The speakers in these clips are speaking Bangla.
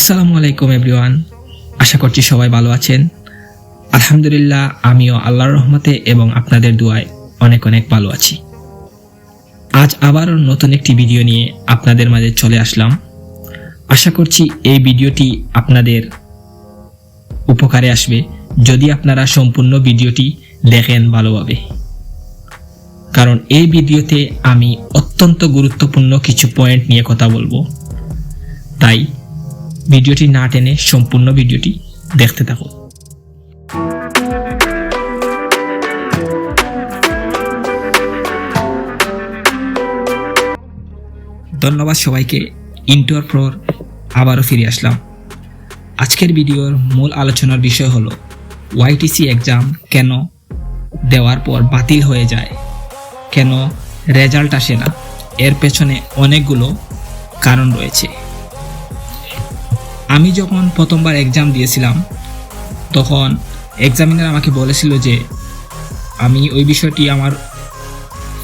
আসসালামু আলাইকুম এভরিওয়ান, আশা করছি সবাই ভালো আছেন। আলহামদুলিল্লাহ, আমিও আল্লাহর রহমতে এবং আপনাদের দোয়ায় অনেক অনেক ভালো আছি। আজ আবারও নতুন একটি ভিডিও নিয়ে আপনাদের মাঝে চলে আসলাম। আশা করছি এই ভিডিওটি আপনাদের উপকারে আসবে যদি আপনারা সম্পূর্ণ ভিডিওটি দেখেন ভালোভাবে, কারণ এই ভিডিওতে আমি অত্যন্ত গুরুত্বপূর্ণ কিছু পয়েন্ট নিয়ে কথা বলবো। তাই ভিডিওটি না টেনে সম্পূর্ণ ভিডিওটি দেখতে থাকুন। ধন্যবাদ সবাইকে। ইন্টার পর আবারও ফিরে আসলাম। আজকের ভিডিওর মূল আলোচনার বিষয় হলো OIETC এক্সাম কেন দেওয়ার পর বাতিল হয়ে যায়, কেন রেজাল্ট আসে না। এর পেছনে অনেকগুলো কারণ রয়েছে। আমি যখন প্রথমবার এক্সাম দিয়েছিলাম তখন এক্সামিনার আমাকে বলেছিল যে আমি ওই বিষয়টি আমার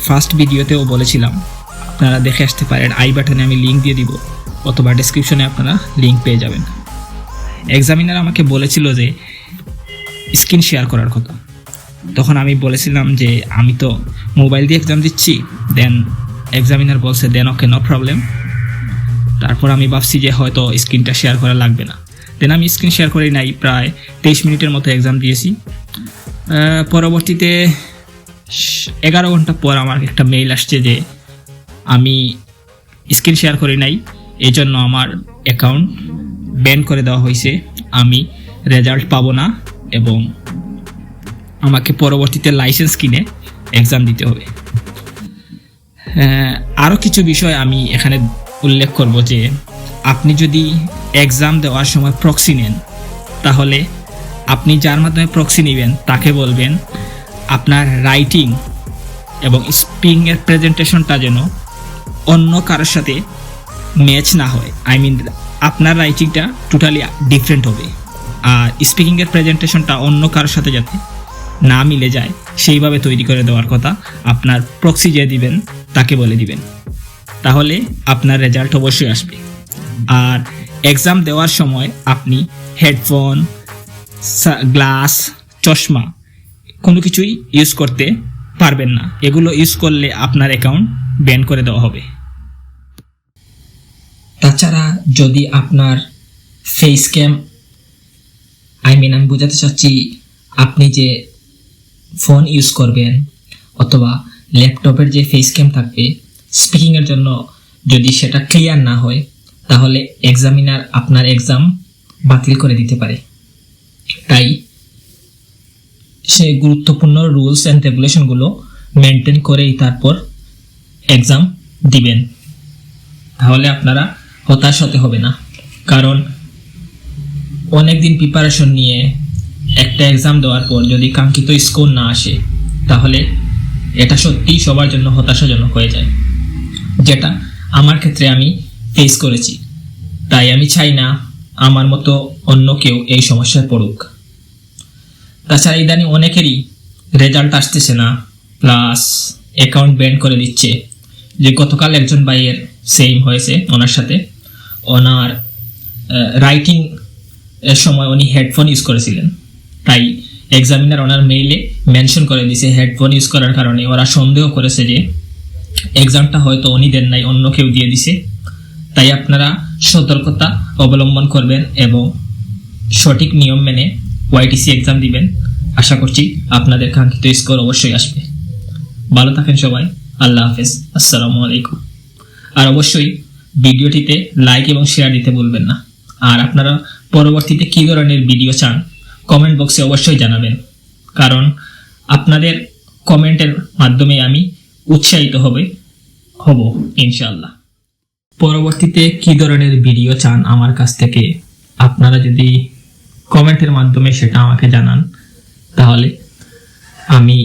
ফার্স্ট ভিডিওতেও বলেছিলাম, আপনারা দেখে আসতে পারেন। আই বাটনে আমি লিঙ্ক দিয়ে দিব অথবা ডেসক্রিপশনে আপনারা লিঙ্ক পেয়ে যাবেন। এক্সামিনার আমাকে বলেছিল যে স্ক্রিন শেয়ার করার কথা। তখন আমি বলেছিলাম যে আমি তো মোবাইল দিয়ে এক্সাম দিচ্ছি। দেন এক্সামিনার বলছে দেন ওকে, নো প্রবলেম। তারপর আমি ভাবছি যে হয়তো স্ক্রিনটা শেয়ার করা লাগবে না। দেন আমি স্ক্রিন শেয়ার করি নাই, প্রায় 23 মিনিটের মতো এক্সাম দিয়েছি। পরবর্তীতে 11 ঘন্টা পর আমার একটা মেইল আসছে যে আমি স্ক্রিন শেয়ার করি নাই, এই জন্য আমার অ্যাকাউন্ট ব্যান করে দেওয়া হয়েছে, আমি রেজাল্ট পাবো না এবং আমাকে পরবর্তীতে লাইসেন্স কিনে এক্সাম দিতে হবে। আরও কিছু বিষয় আমি এখানে উল্লেখ করব যে আপনি যদি এক্সাম দেওয়ার সময় প্রক্সি নেন, তাহলে আপনি যার মাধ্যমে প্রক্সি নেবেন তাকে বলবেন আপনার রাইটিং এবং স্পিকিংয়ের প্রেজেন্টেশনটা যেন অন্য কারোর সাথে ম্যাচ না হয়। আপনার রাইটিংটা টোটালি ডিফারেন্ট হবে, আর স্পিকিংয়ের প্রেজেন্টেশনটা অন্য কারোর সাথে যাতে না মিলে যায় সেইভাবে তৈরি করে দেওয়ার কথা আপনার প্রক্সি যে দিবেন তাকে বলে দিবেন, তাহলে আপনার রেজাল্ট অবশ্যই আসবে। আর এক্সাম দেওয়ার সময় আপনি হেডফোন, গ্লাস, চশমা কোনো কিছুই ইউজ করতে পারবেন না। এগুলো ইউজ করলে আপনার অ্যাকাউন্ট ব্যান করে দেওয়া হবে। তাছাড়া যদি আপনার ফেস ক্যাম, আমি বোঝাতে চাচ্ছি আপনি যে ফোন ইউজ করবেন অথবা ল্যাপটপের যে ফেস ক্যাম থাকবে স্পিকিংয়ের জন্য, যদি সেটা ক্লিয়ার না হয় তাহলে এক্সামিনার আপনার এক্সাম বাতিল করে দিতে পারে। তাই সে গুরুত্বপূর্ণ রুলস অ্যান্ড রেগুলেশনগুলো মেনটেন করেই তারপর এক্সাম দিবেন, তাহলে আপনারা হতাশ হতে হবে না। কারণ অনেক দিন প্রিপারেশন নিয়ে একটা এক্সাম দেওয়ার পর যদি কাঙ্ক্ষিত স্কোর না আসে তাহলে এটা সত্যিই সবার জন্য হতাশাজনক হয়ে যায়, যেটা আমার ক্ষেত্রে আমি ফেস করেছি। তাই আমি চাই না আমার মতো অন্য কেউ এই সমস্যায় পড়ুক। তাছাড়া ইদানিং অনেকেরই রেজাল্ট আসতেছে না, প্লাস অ্যাকাউন্ট ব্যান করে দিচ্ছে। যে গতকাল একজন ভাইয়ের সেম হয়েছে, ওনার সাথে ওনার রাইটিং এর সময় উনি হেডফোন ইউজ করেছিলেন, তাই এক্সামিনার ওনার মেইলে মেনশন করে দিয়েছে হেডফোন ইউজ করার কারণে ওরা সন্দেহ করেছে যে এক্সামটা হয়তো উনি দেন নাই, অন্য কেউ দিয়ে দিছে। তাই আপনারা সতর্কতা অবলম্বন করবেন এবং সঠিক নিয়ম মেনে OIETC এক্সাম দিবেন। আশা করছি আপনাদের কাঙ্ক্ষিত স্কোর অবশ্যই আসবে। ভালো থাকেন সবাই, আল্লাহ হাফেজ, আসসালামু আলাইকুম। আর অবশ্যই ভিডিওটিতে লাইক এবং শেয়ার দিতে ভুলবেন না। আর আপনারা পরবর্তীতে কী ধরনের ভিডিও চান কমেন্ট বক্সে অবশ্যই জানাবেন, কারণ আপনাদের কমেন্টের মাধ্যমে আমি উৎসাহিত হব ইনশাআল্লাহ। পরবর্তীতে কী ধরনের ভিডিও চান আমার কাছ থেকে আপনারা যদি কমেন্টের মাধ্যমে সেটা আমাকে জানান, তাহলে আমি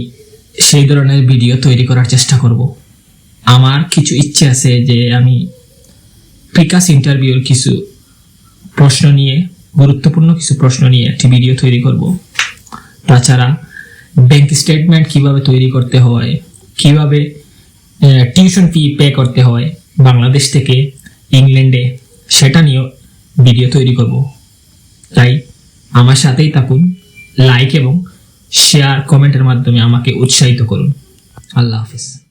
সেই ধরনের ভিডিও তৈরি করার চেষ্টা করব। আমার কিছু ইচ্ছে আছে যে আমি প্রিকাস ইন্টারভিউর কিছু প্রশ্ন নিয়ে, গুরুত্বপূর্ণ কিছু প্রশ্ন নিয়ে একটি ভিডিও তৈরি করব। তাছাড়া ব্যাংক স্টেটমেন্ট কিভাবে তৈরি করতে হয়, কিভাবে টিউশন ফি পে করতে হয় বাংলাদেশ থেকে ইংল্যান্ডে, সেটা নিয়েও ভিডিও তৈরি করব। তাই আমার সাথেই থাকুন, লাইক এবং শেয়ার কমেন্টের মাধ্যমে আমাকে উৎসাহিত করুন। আল্লাহ হাফিজ।